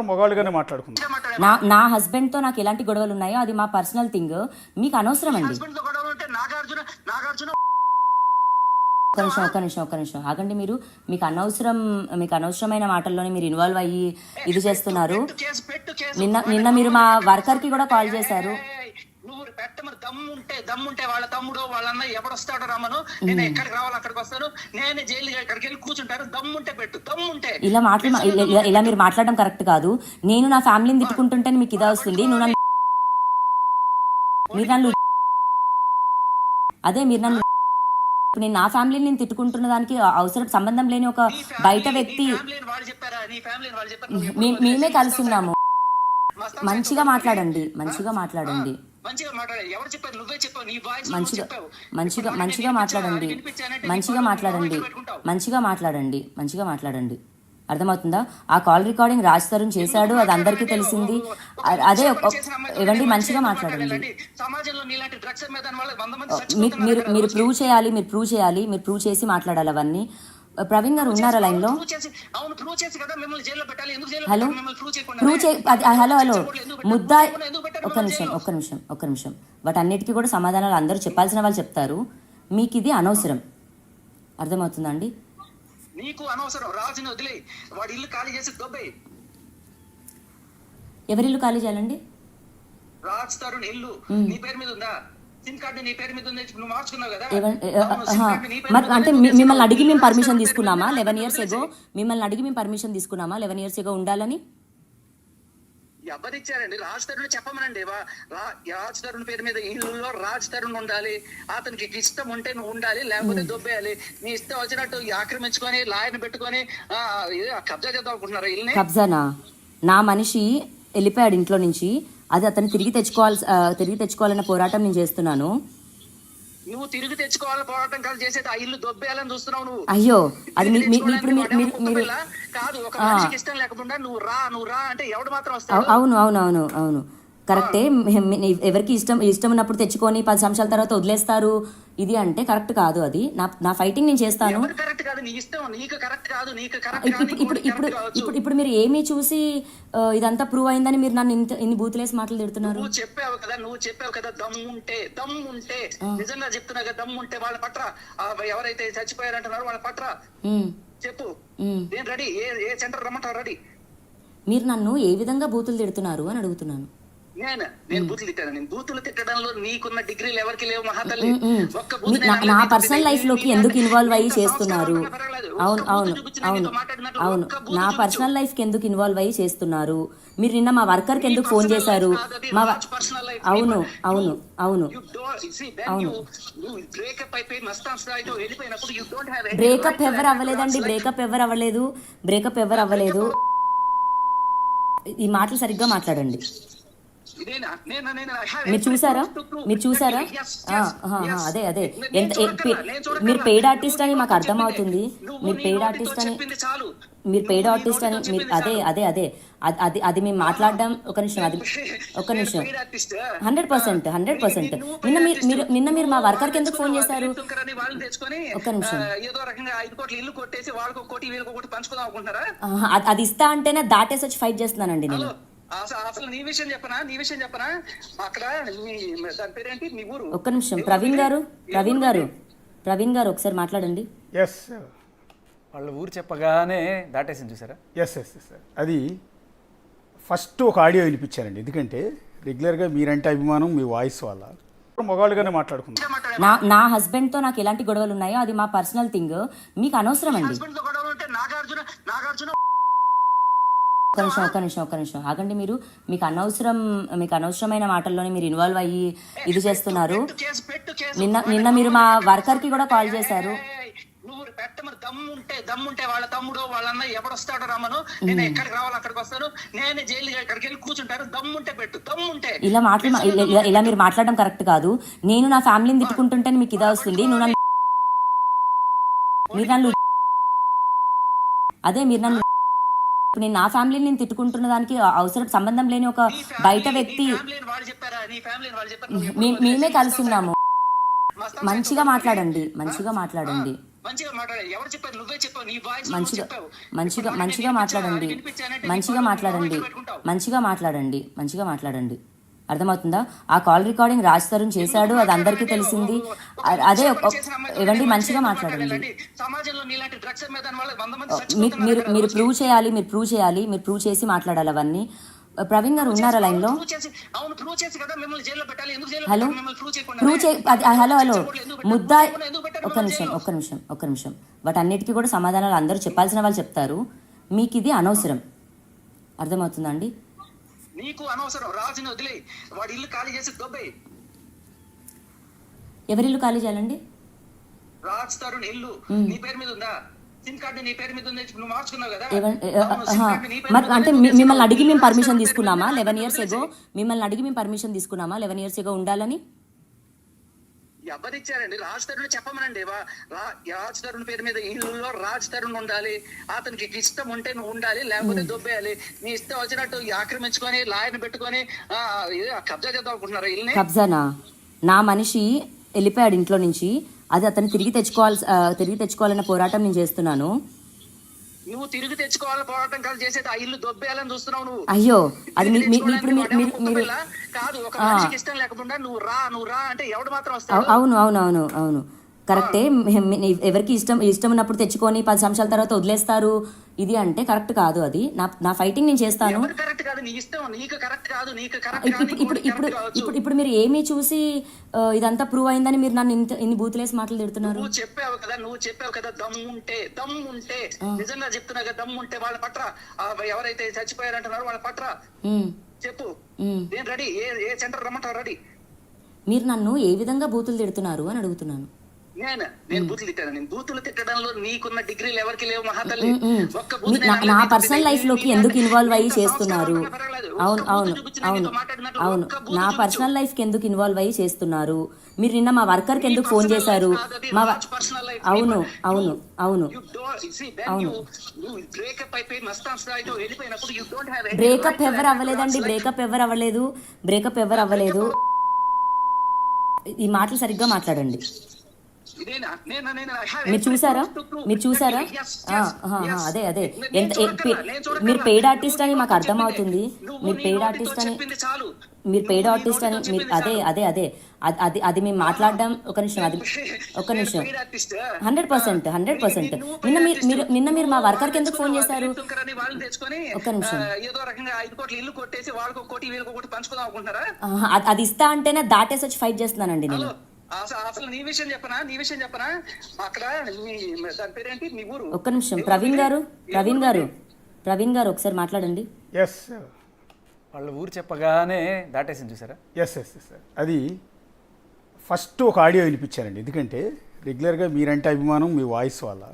మొగాళ్ళుగానే మాట్లాడుకుందాం. నా హస్బెండ్ తో నాకు ఎలాంటి గొడవలు ఉన్నాయో అది మా పర్సనల్ థింగ్, మీకు అనవసరం అండి. ఒక్క నిమిషం ఆగండి. మీకు అనవసరమైన మాటల్లోనే మీరు ఇన్వాల్వ్ అయ్యి ఇది చేస్తున్నారు. నిన్న మీరు మా వర్కర్ కి కూడా కాల్ చేశారు. నువ్వు పెట్టమని దమ్ముంటే వాళ్ళ తమ్ముడు వాళ్ళ అన్నయ్య ఎవడొస్తాడో రమ్మను, నేను ఎక్కడికి రావాలి అక్కడికి వస్తాను, నేను జైలు ఎక్కడికి వెళ్ళి కూర్చుంటారు. దమ్ముంటే పెట్టు, దమ్ముంటే. ఇలా మీరు మాట్లాడడం కరెక్ట్ కాదు. నేను నా ఫ్యామిలీని తిట్టుకుంటుంటే మీకు ఇదా వస్తుంది. మీరు నన్ను నేను నా ఫ్యామిలీని నేను తిట్టుకుంటున్న దానికి అవసరం సంబంధం లేని ఒక బయట వ్యక్తి. మేమే కలిసి ఉన్నాము. మంచిగా మాట్లాడండి. మంచిగా మాట్లాడండి. అర్థమవుతుందా? ఆ కాల్ రికార్డింగ్ రాజ్ తరుణ్ చేశాడు, అది అందరికీ తెలిసింది. అదే ఇవ్వండి, మంచిగా మాట్లాడండి. మీరు ప్రూవ్ చేసి మాట్లాడాలి అవన్నీ. ప్రవీణ్ గారు ఉన్నారా లైన్ లో? హలో హలో ముద్దాయి, ఒక్క నిమిషం. వాటన్నిటికీ కూడా సమాధానాలు అందరూ చెప్పాల్సిన వాళ్ళు చెప్తారు. మీకు ఇది అనవసరం. అర్థమవుతుందా అండి? నీకు అనవసరం. రాజుని వదిలే, వాడి ఇల్లు ఖాళీ చేసి దొబ్బే. ఎవరి ఇల్లు ఖాళీ చేయాలండి? రాజ్ తరుణ్ ఇల్లు నీ పేరు మీద ఉందా? సిమ్ కార్డు నీ పేరు మీద ఉంది, నువ్వు మార్చుకున్నావు కదా. అంటే మిమ్మల్ని అడిగి మేము పర్మిషన్ తీసుకున్నామా 11 years ago? మిమ్మల్ని అడిగి మేము పర్మిషన్ తీసుకున్నామా 11 years ago ఉండాలని? ఎవరిచ్చారండి? రాజ్ తరుణ్ చెప్పమనండి. రాజ్ తరుణ్ పేరు మీద ఇల్లులో రాజ్ తరుణ్ ఉండాలి. అతనికి ఇష్టం ఉంటే నువ్వు ఉండాలి, లేకపోతే దొబ్బేయాలి. నీ ఇష్టం వచ్చినట్టు ఆక్రమించుకొని లాయర్ని పెట్టుకొని కబ్జా చేద్దాం అనుకుంటున్నారా ఇల్లుని? కబ్జానా? నా మనిషి వెళ్ళిపోయాడు ఇంట్లో నుంచి. అది అతను తిరిగి తెచ్చుకోవాలన్న పోరాటం నేను చేస్తున్నాను. నువ్వు తిరిగి తెచ్చుకోవాలని పోరాటం కాదు చేసేది, ఆ ఇల్లు దొబ్బేయాలని చూస్తున్నావు నువ్వు. అయ్యో, అది కాదు. ఒక మనిషికి ఇష్టం లేకుండా నువ్వు రా అంటే ఎవడు మాత్రం వస్తాడు? అవును కరెక్టే. ఎవరికి ఇష్టం ఉన్నప్పుడు తెచ్చుకొని 10 సంవత్సరాల తర్వాత వదిలేస్తారు. ఇది అంటే కరెక్ట్ కాదు. అది నా ఫైటింగ్ నేను చేస్తాను. ఇప్పుడు మీరు ఏమీ చూసి ఇదంతా ప్రూవ్ అయిందని మీరు నన్ను ఇన్ని బూతులేసి మాటలు తిడుతున్నారు. నువ్వు చెప్పావు కదా దమ్ముంటే నిజంగా చెప్తున్నా కదా, దమ్ముంటే వాళ్ళ పట్ల ఎవరైతే చచ్చిపోయారంటున్నారో వాళ్ళ పట్ల చెప్పు. నేను రెడీ. ఏ సెంటర్ రమ్మంటారు? రెడీ. మీరు నన్ను ఏ విధంగా బూతులు తిడుతున్నారు అని అడుగుతున్నాను. నేను బూతులు తిట్టాను. నేను బూతులు తిట్టడంలో నీకున్న డిగ్రీలు ఎవరికి లేవు మహాతల్లి. నా పర్సనల్ లైఫ్ లోకి ఎందుకు ఇన్వాల్వ్ అయ్యి చేస్తున్నారు? అవును నా పర్సనల్ లైఫ్ కి ఎందుకు ఇన్వాల్వ్ అయ్యి చేస్తున్నారు? మీరు నిన్న మా వర్కర్ కి ఎందుకు ఫోన్ చేశారు? అవును బ్రేకప్ ఎవరు అవ్వలేదండి. బ్రేకప్ ఎవరు అవ్వలేదు. ఈ మాటలు సరిగ్గా మాట్లాడండి. మీరు చూసారా? అదే మీరు పెయిడ్ ఆర్టిస్ట్ అని మాకు అర్థం అవుతుంది. మీరు పెయిడ్ ఆర్టిస్ట్ అని అదే అది మేము మాట్లాడడం. ఒక నిమిషం 100%. నిన్న మీరు మా వర్కర్ కి ఎందుకు ఫోన్ చేశారు? ఒక నిమిషం. అది ఇస్తా అంటేనే దాటేసి వచ్చి ఫైట్ చేస్తున్నానండి నేను. అసలు నీ విషయం చెప్పనా? అక్కడ దాని పేరేంటి మీ ఊరు? ఒక్క నిమిషం. ప్రవీణ్ గారు ఒకసారి మాట్లాడండి. ఎస్, వాళ్ళ ఊరు చెప్పగానే దాటేసింది చూసారా? ఎస్. అది ఫస్ట్ ఒక ఆడియో వినిపించారండి. ఎందుకంటే రెగ్యులర్గా మీరంటే అభిమానం మీ వాయిస్ వల్ల మొగాళ్ళుగానే మాట్లాడుకుందాం. నా హస్బెండ్ తో నాకు ఎలాంటి గొడవలు ఉన్నాయో అది మా పర్సనల్ థింగ్, మీకు అనవసరం అండి. ఒక్క నిమిషం ఆగండి. మీకు అనవసరమైన మాటల్లోనే మీరు ఇన్వాల్వ్ అయ్యి ఇది చేస్తున్నారు. నిన్న మీరు మా వర్కర్ కి కూడా కాల్ చేశారు. నువ్వు పెట్టమని దమ్ముంటే వాళ్ళ తమ్ముడు వాళ్ళ అన్నయ్య ఎవడొస్తాడో రమ్మను, నేను ఎక్కడికి రావాలి అక్కడికి వస్తాను, నేను జైలు ఎక్కడికి వెళ్ళి కూర్చుంటారు. దమ్ముంటే పెట్టు, దమ్ముంటే. ఇలా మీరు మాట్లాడడం కరెక్ట్ కాదు. నేను నా ఫ్యామిలీని తిట్టుకుంటుంటే మీకు ఇదా వస్తుంది. నేను నా ఫ్యామిలీని నేను తిట్టుకుంటున్న దానికి అవసరం సంబంధం లేని ఒక బయట వ్యక్తి. మేమే కలిసి ఉన్నాము. మంచిగా మాట్లాడండి. మంచిగా మాట్లాడాలి. ఎవరు చెప్పారు? నువ్వే చెప్పావు. నీ వాయిస్ మంచిగా మాట్లాడండి, మంచిగా మాట్లాడండి, మంచిగా మాట్లాడండి. అర్థమవుతుందా? ఆ కాల్ రికార్డింగ్ రాజ్ తరుణ్ చేశాడు, అది అందరికీ తెలిసింది. అదే ఇవ్వండి, మంచిగా మాట్లాడండి. సమాజంలో నీలాంటి డ్రగ్స్ మీద వల్ల 100 మంది మీరు ప్రూవ్ చేసి మాట్లాడాలి అవన్నీ. ప్రవీణ్ గారు ఉన్నారా లైన్ లో? హలో, హలో ముద్దాయి, ఒక్క నిమిషం. వాటన్నిటికీ కూడా సమాధానాలు అందరూ చెప్పాల్సిన వాళ్ళు చెప్తారు. మీకు ఇది అనవసరం. అర్థమవుతుందా అండి? నీకు అనవసరం. రాజుని వదిలే, వాడి ఇల్లు ఖాళీ చేసి దొబ్బే. ఎవరిల్లు ఖాళీ చేయాలండి? రాజ్ తరుణ్ ఇల్లు నీ పేరు మీద ఉందా? సిమ్ కార్డు నీ పేరు మీద ఉంది, నువ్వు మార్చుకున్నావు కదా. మరి అంటే మిమ్మల్ని అడిగి మేము పర్మిషన్ తీసుకున్నామా 11 years ago? మిమ్మల్ని అడిగి మేము పర్మిషన్ తీసుకున్నామా 11 years ago ఉండాలని? ఎవరిచ్చారండి? రాజ్ తరుణ్ చెప్పమనండి. రాజ్ తరుణ్ పేరు మీద ఇల్లులో రాజ్ తరుణ్ ఉండాలి. అతనికి ఇష్టం ఉంటే నువ్వు ఉండాలి, లేకపోతే దొబ్బేయాలి. నీ ఇష్టం వచ్చినట్టు ఆక్రమించుకొని లాయర్ని పెట్టుకొని కబ్జా చేద్దాం అనుకుంటున్నారా ఇల్లుని? కబ్జానా? నా మనిషి వెళ్ళిపోయాడు ఇంట్లో నుంచి, అది అతను తిరిగి తెచ్చుకోవాలన్న పోరాటం నేను చేస్తున్నాను. నువ్వు తిరిగి తెచ్చుకోవాలని పోరాటం కాదు చేసేది, ఆ ఇల్లు దొబ్బేయాలని చూస్తున్నావు నువ్వు. అయ్యో, అది ఇప్పుడు కాదు. ఒక మనిషికి ఇష్టం లేకుండా నువ్వు రా అంటే ఎవడు మాత్రం వస్తాడు? అవును కరెక్టే. ఎవరికి ఇష్టం ఉన్నప్పుడు తెచ్చుకొని 10 సంవత్సరాల తర్వాత వదిలేస్తారు. ఇది అంటే కరెక్ట్ కాదు. అది నా ఫైటింగ్ నేను చేస్తాను. ఇప్పుడు మీరు ఏమీ చూసి ఇదంతా ప్రూవ్ అయిందని మీరు నన్ను ఇన్ని బూతులేసి మాటలు తిడుతున్నారు. నువ్వు చెప్పావు కదా దమ్ము ఉంటే నిజంగా చెప్తున్నా కదా, దమ్ము ఉంటే వాళ్ళ పట్ల ఎవరైతే చచ్చిపోయారంటున్నారో వాళ్ళ పట్ల చెప్పు. నేను రెడీ. ఏ సెంటర్ రమ్మంటారు? రెడీ. మీరు నన్ను ఏ విధంగా బూతులు తిడుతున్నారు అని అడుగుతున్నాను. నేను బూతులు తిట్టాను. నేను బూతులు తిట్టడంలో నీకున్న డిగ్రీలు ఎవరికి లేవు మహాతల్లి. నా పర్సనల్ లైఫ్ లోకి ఎందుకు ఇన్వాల్వ్ అయ్యి చేస్తున్నారు? అవును నా పర్సనల్ లైఫ్ కి ఎందుకు ఇన్వాల్వ్ అయ్యి చేస్తున్నారు? మీరు నిన్న మా వర్కర్ కి ఎందుకు ఫోన్ చేశారు? అవును బ్రేకప్ ఎవరు అవ్వలేదండి. బ్రేకప్ ఎవరు అవ్వలేదు. ఈ మాటలు సరిగ్గా మాట్లాడండి. మీరు చూసారా? అదే మీరు పెయిడ్ ఆర్టిస్ట్ అని మాకు అర్థం అవుతుంది. మీరు పెయిడ్ ఆర్టిస్ట్ అని అదే అది మేము మాట్లాడడం. ఒక నిమిషం 100%. నిన్న మీరు మా వర్కర్ కి ఎందుకు ఫోన్ చేశారు? ఒక నిమిషం. అది ఇస్తా అంటేనే దాటేసి వచ్చి ఫైట్ చేస్తున్నానండి నేను. అసలు నీ విషయం చెప్పనా? అక్కడ దాని పేరేంటి మీ ఊరు? ఒక్క నిమిషం. ప్రవీణ్ గారు ఒకసారి మాట్లాడండి. ఎస్, వాళ్ళ ఊరు చెప్పగానే దాటేసింది చూసారా? ఎస్ అది ఫస్ట్ ఒక ఆడియో వినిపించారండి. ఎందుకంటే రెగ్యులర్గా మీరంటే అభిమానం మీ వాయిస్ వల్ల